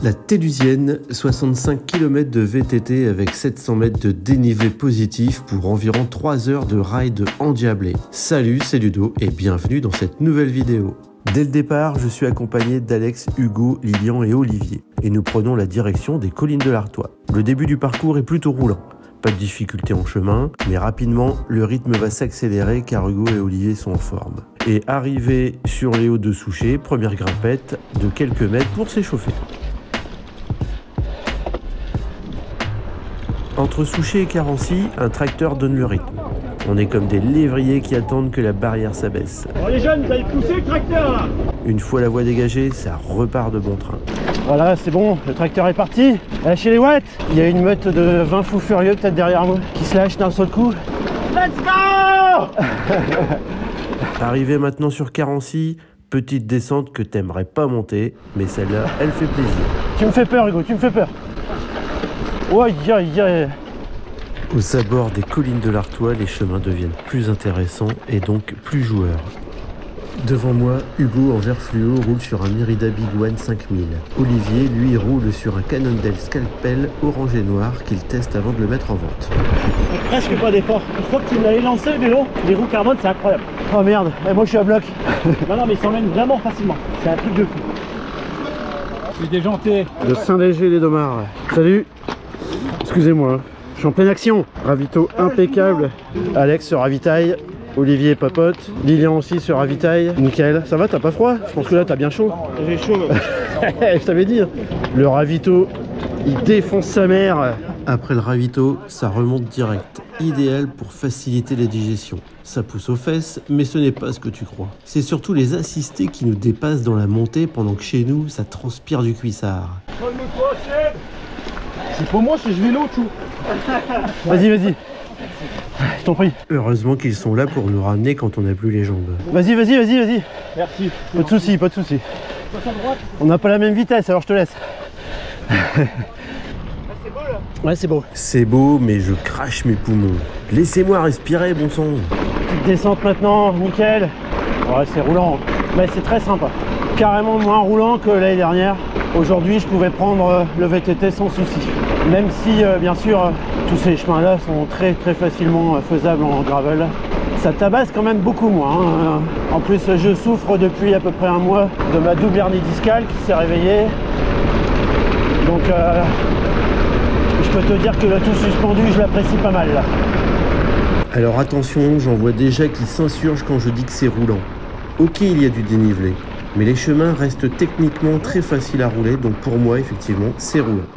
La Télusienne, 65 km de VTT avec 700 mètres de dénivelé positif pour environ 3 heures de ride endiablé. Salut, c'est Ludo et bienvenue dans cette nouvelle vidéo. Dès le départ, je suis accompagné d'Alex, Hugo, Lilian et Olivier et nous prenons la direction des collines de l'Artois. Le début du parcours est plutôt roulant. Pas de difficulté en chemin, mais rapidement, le rythme va s'accélérer car Hugo et Olivier sont en forme. Et arrivé sur les hauts de Souchet, première grimpette de quelques mètres pour s'échauffer. Entre Souchet et Carency, un tracteur donne le rythme. On est comme des lévriers qui attendent que la barrière s'abaisse. Bon les jeunes, vous allez pousser le tracteur là. Une fois la voie dégagée, ça repart de bon train. Voilà, c'est bon, le tracteur est parti. Lâchez les watts. Il y a une meute de 20 fous furieux peut-être derrière moi qui se lâche d'un seul coup. Let's go. Arrivé maintenant sur Carency, petite descente que t'aimerais pas monter, mais celle-là, elle fait plaisir. Tu me fais peur Hugo, tu me fais peur. Aïe aïe aïe. Au sabord des collines de l'Artois, les chemins deviennent plus intéressants et donc plus joueurs. Devant moi, Hugo en vert fluo roule sur un Merida Big One 5000. Olivier, lui, roule sur un Cannondale Scalpel orange et noir qu'il teste avant de le mettre en vente. Presque pas d'effort. Une fois que tu l'as lancé le vélo, les roues carbone c'est incroyable. Oh merde, et moi je suis à bloc. Non mais ils s'emmènent vraiment facilement. C'est un truc de fou. Je suis déjanté. De Saint-Léger-les-Domards. Salut. Excusez-moi, je suis en pleine action. Ravito impeccable. Alex se ravitaille. Olivier papote, Lilian aussi se ravitaille. Nickel. Ça va, t'as pas froid? Je pense que là t'as bien chaud. J'ai chaud. Je t'avais dit. Le ravito, il défonce sa mère. Après le ravito, ça remonte direct. Idéal pour faciliter la digestion. Ça pousse aux fesses, mais ce n'est pas ce que tu crois. C'est surtout les assistés qui nous dépassent dans la montée pendant que chez nous, ça transpire du cuissard. C'est pour moi, c'est je vélo tout. Vas-y, vas-y. Je t'en prie. Heureusement qu'ils sont là pour nous ramener quand on n'a plus les jambes. Vas-y, vas-y, vas-y, vas-y. Merci. Pas de soucis, pas de soucis. On n'a pas la même vitesse, alors je te laisse. C'est beau là. Ouais, c'est beau. C'est beau, mais je crache mes poumons. Laissez-moi respirer, bon sang. Petite descente maintenant, nickel. Ouais, c'est roulant. Mais c'est très sympa. Carrément moins roulant que l'année dernière. Aujourd'hui, je pouvais prendre le VTT sans souci. Même si, bien sûr, tous ces chemins-là sont très facilement faisables en gravel. Ça tabasse quand même beaucoup moins. Hein. En plus, je souffre depuis à peu près un mois de ma double hernie discale qui s'est réveillée. Donc, je peux te dire que le tout suspendu, je l'apprécie pas mal. Là. Alors attention, j'en vois déjà qui s'insurgent quand je dis que c'est roulant. Ok, il y a du dénivelé, mais les chemins restent techniquement très faciles à rouler, donc pour moi, effectivement, c'est roulant.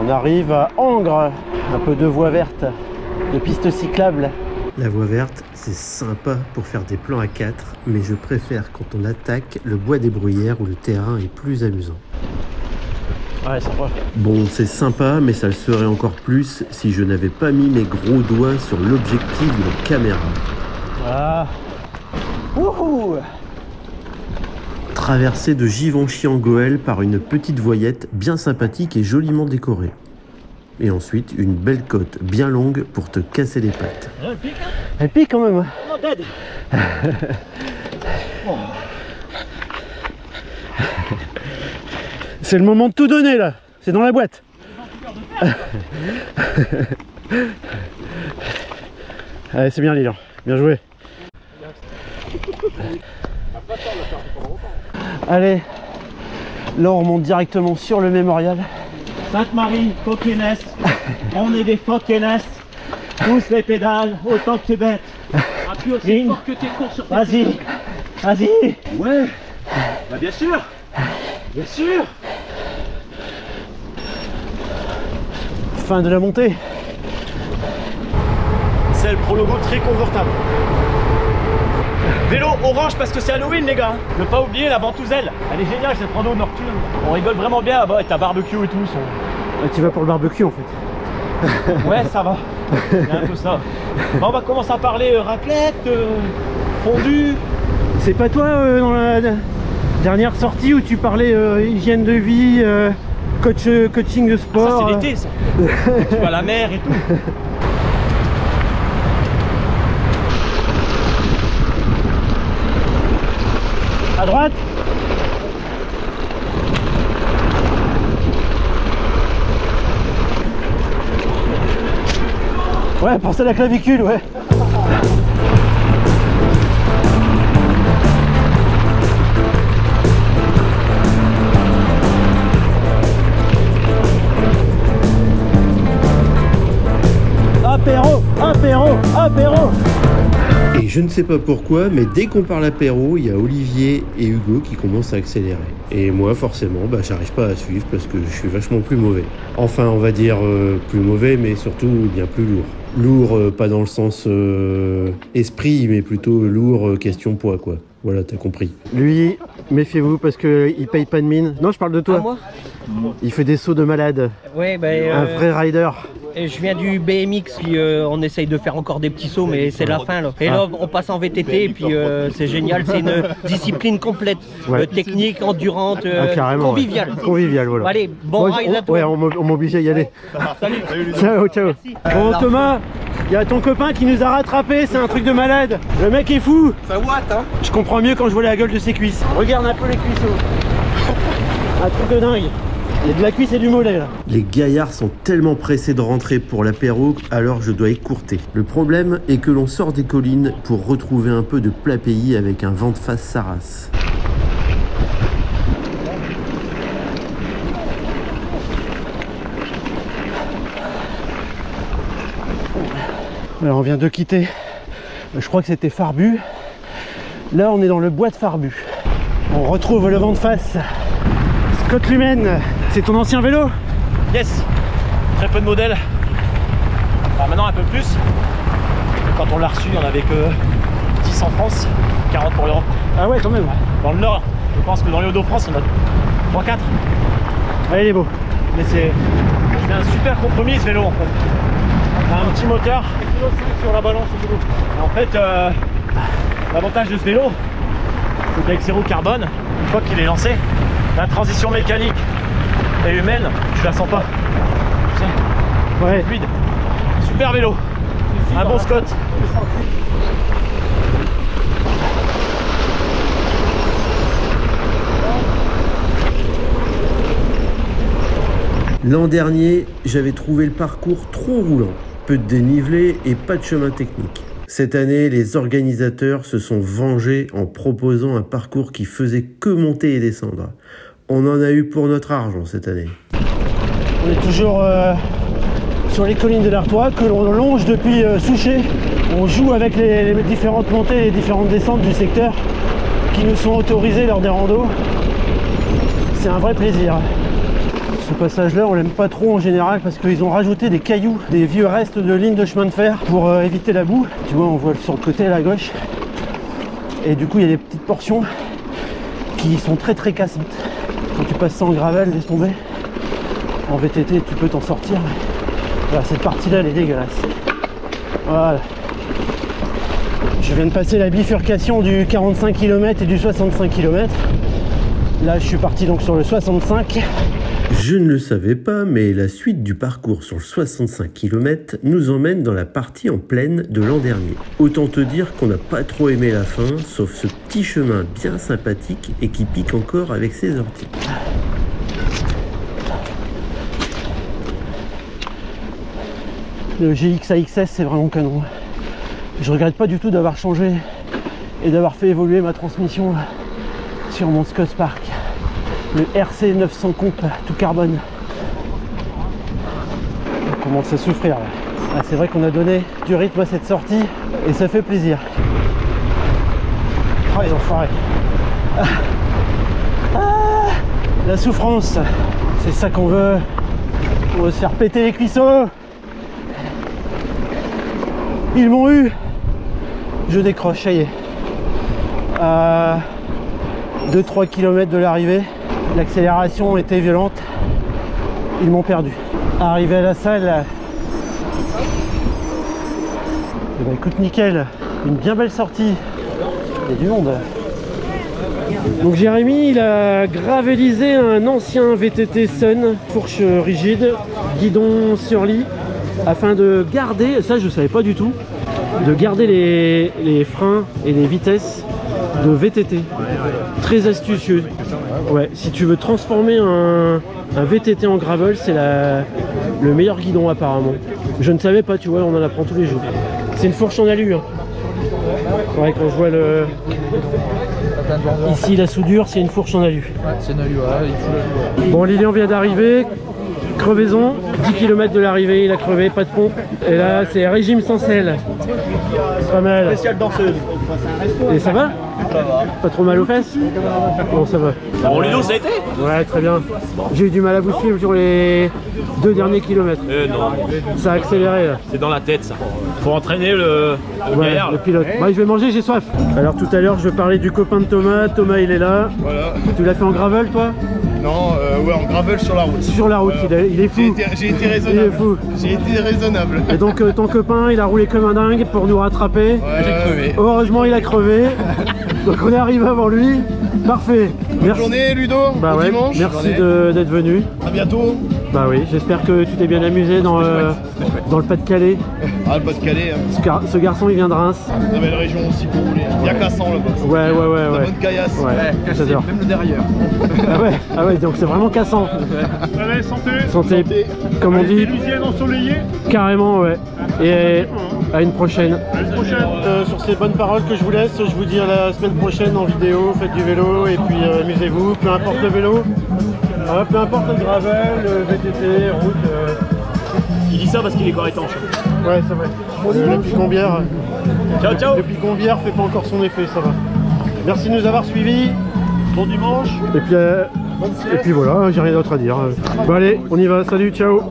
On arrive à Angres, un peu de voie verte, de piste cyclable. La voie verte, c'est sympa pour faire des plans à 4, mais je préfère quand on attaque le bois des bruyères où le terrain est plus amusant. Ouais, sympa. Bon, c'est sympa, mais ça le serait encore plus si je n'avais pas mis mes gros doigts sur l'objectif de la caméra. Ah. Wouhou. Traversée de Givenchy-en-Goël par une petite voyette bien sympathique et joliment décorée. Et ensuite, une belle côte bien longue pour te casser les pattes. Elle pique hein. Elle pique quand même. Non, dead. Oh. C'est le moment de tout donner là. C'est dans la boîte. Allez, c'est bien Lilian. Bien joué. Allez, là on remonte directement sur le mémorial. Sainte-Marie, Coquenest, on est des Coquenest, pousse les pédales autant que tu es bête. Appuie aussi fort que tes cours sur tes Vas-y, pieds. vas-y. Ouais, bah bien sûr, bien sûr. Fin de la montée. C'est le prologo très confortable. Vélo orange parce que c'est Halloween les gars. Ne pas oublier la ventouselle. Elle est géniale cette rando nocturne. On rigole vraiment bien là-bas avec ta barbecue et tout. Tu vas pour le barbecue en fait. Ouais ça va. Il y a un peu ça. Bon, on va commencer à parler raclette, fondue. C'est pas toi dans la dernière sortie où tu parlais hygiène de vie, coaching de sport. Ça c'est l'été ça. Tu vas à la mer et tout. À droite. Ouais, penser à la clavicule, ouais. Apéro, apéro, apéro. Et je ne sais pas pourquoi, mais dès qu'on parle apéro, il y a Olivier et Hugo qui commencent à accélérer. Et moi, forcément, j'arrive pas à suivre parce que je suis vachement plus mauvais. Enfin, on va dire plus mauvais, mais surtout bien plus lourd. Lourd, pas dans le sens esprit, mais plutôt lourd question poids, quoi. Voilà, t'as compris. Lui, méfiez-vous parce qu'il paye pas de mine. Non, je parle de toi. Ah, moi Il fait des sauts de malade. Ouais, Un vrai rider. Je viens du BMX, puis on essaye de faire encore des petits sauts, mais c'est la fin là. Et là, on passe en VTT, et puis c'est génial, c'est une discipline complète, Ouais. Technique, endurante, Carrément, conviviale. ouais. Convivial, voilà. Allez, bon ride à toi. Ouais, on m'oblige à y aller. Salut. Ciao, ciao. Bon Thomas, il y a ton copain qui nous a rattrapé, c'est un truc de malade. Le mec est fou. Ça what, hein? Je comprends mieux quand je vois la gueule de ses cuisses. Regarde un peu les cuisseaux. Un truc de dingue. Il y a de la cuisse et du mollet là. Les gaillards sont tellement pressés de rentrer pour l'apéro, alors je dois écourter. Le problème est que l'on sort des collines pour retrouver un peu de plat pays avec un vent de face sa race. Alors on vient de quitter, je crois que c'était Farbu. Là on est dans le bois de Farbu. On retrouve le vent de face. Scott Lumen, c'est ton ancien vélo? Yes. Très peu de modèles. Alors maintenant un peu plus. Quand on l'a reçu, on n'avait que 10 en France, 40 pour l'Europe. Ah ouais quand même. Dans le Nord, je pense que dans les Hauts-de-France, on a 3-4. Allez il est beau. Mais c'est un super compromis ce vélo en fait. On a un petit moteur sur la balance au vélo. Et en fait, l'avantage de ce vélo, c'est qu'avec ses roues carbone, une fois qu'il est lancé, la transition mécanique et humaine, tu la sens pas. Ouais. Fluide. Super vélo. Un bon Scott. L'an dernier, j'avais trouvé le parcours trop roulant, peu de dénivelé et pas de chemin technique. Cette année, les organisateurs se sont vengés en proposant un parcours qui faisait que monter et descendre. On en a eu pour notre argent cette année. On est toujours sur les collines de l'Artois que l'on longe depuis Souchet. On joue avec les différentes montées et les différentes descentes du secteur qui nous sont autorisées lors des randos. C'est un vrai plaisir. Ce passage-là, on l'aime pas trop en général parce qu'ils ont rajouté des cailloux, des vieux restes de lignes de chemin de fer pour éviter la boue. Tu vois, on voit sur le côté à la gauche. Et du coup, il y a des petites portions qui sont très cassantes. Quand tu passes ça en gravel, laisse tomber. En VTT, tu peux t'en sortir. Voilà, cette partie-là, elle est dégueulasse. Voilà. Je viens de passer la bifurcation du 45 km et du 65 km. Là, je suis parti donc sur le 65. Je ne le savais pas, mais la suite du parcours sur le 65 km nous emmène dans la partie en plaine de l'an dernier. Autant te dire qu'on n'a pas trop aimé la fin, sauf ce petit chemin bien sympathique et qui pique encore avec ses orties. Le GX AXS, c'est vraiment canon. Je regrette pas du tout d'avoir changé et d'avoir fait évoluer ma transmission sur mon Scott Spark. Le RC 900 comp tout carbone. On commence à souffrir là. Ah, c'est vrai qu'on a donné du rythme à cette sortie et ça fait plaisir. Oh les enfoirés. La souffrance, c'est ça qu'on veut. On veut se faire péter les cuisseaux. Ils m'ont eu. Je décroche, ça y est. À 2-3 km de l'arrivée, l'accélération était violente. Ils m'ont perdu. Arrivé à la salle, eh ben, écoute, nickel. Une bien belle sortie. Il y a du monde. Donc Jérémy, il a gravellisé un ancien VTT Sun, fourche rigide, guidon sur lit, afin de garder, ça je ne savais pas du tout, de garder les freins et les vitesses de VTT. Très astucieux. Ouais, si tu veux transformer un VTT en gravel, c'est le meilleur guidon apparemment. Je ne savais pas, tu vois, on en apprend tous les jours. C'est une fourche en alu. Hein. Ouais, quand je vois le... Ici, la soudure, c'est une fourche en alu. Ouais, c'est une alu, ouais, il faut l'alu. Bon, Lilian vient d'arriver. Crevaison, 10 km de l'arrivée, il a crevé, pas de pompe. Et là, c'est régime sans sel. Pas mal. Spécial danseuse. Et ça va? Ça va. Pas trop mal aux fesses? Bon, ça va. Bon, Ludo, ça a été? Ouais, très bien. J'ai eu du mal à vous suivre sur les 2 derniers kilomètres. Non, Ça a accéléré là. c'est dans la tête ça. Faut entraîner le Ouais, gaillard. le pilote. Ouais, je vais manger, j'ai soif. Alors tout à l'heure, je parlais du copain de Thomas. Thomas, il est là. Voilà. Tu l'as fait en gravel, toi? Non, ouais, en gravel sur la route. Sur la route, Voilà. il est fou. J'ai été Il est raisonnable. fou. J'ai été raisonnable. Et donc ton copain, il a roulé comme un dingue pour nous rattraper. J'ai crevé. Heureusement, il a crevé. Donc on est arrivé avant lui. Parfait. Bonne journée, Ludo. Bah Bon ouais, dimanche. merci d'être venu. À bientôt. Bah oui, j'espère que tu t'es bien amusé dans le Pas-de-Calais. Ah, le Pas-de-Calais. Ce garçon, il vient de Reims. Une belle région aussi pour rouler. Il y a Cassan là-bas. Ouais. La bonne caillasse. Ouais, j'adore. Même le derrière. Ah ouais, donc c'est vraiment cassant. Allez, santé. Santé, comme on dit, Lusienne ensoleillée. carrément, ouais. Et à une prochaine. À une prochaine. Sur ces bonnes paroles que je vous laisse, je vous dis à la semaine prochaine en vidéo. Faites du vélo et puis amusez-vous, peu importe le vélo. Peu importe le gravel, le VTT, route. Il dit ça parce qu'il est corps étanche. Ouais, ça va. Le Picombière. Ciao, ciao. Le Picombière fait pas encore son effet, ça va. Merci de nous avoir suivis. Bon dimanche. Et puis voilà, j'ai rien d'autre à dire. Bon allez, on y va, salut, ciao.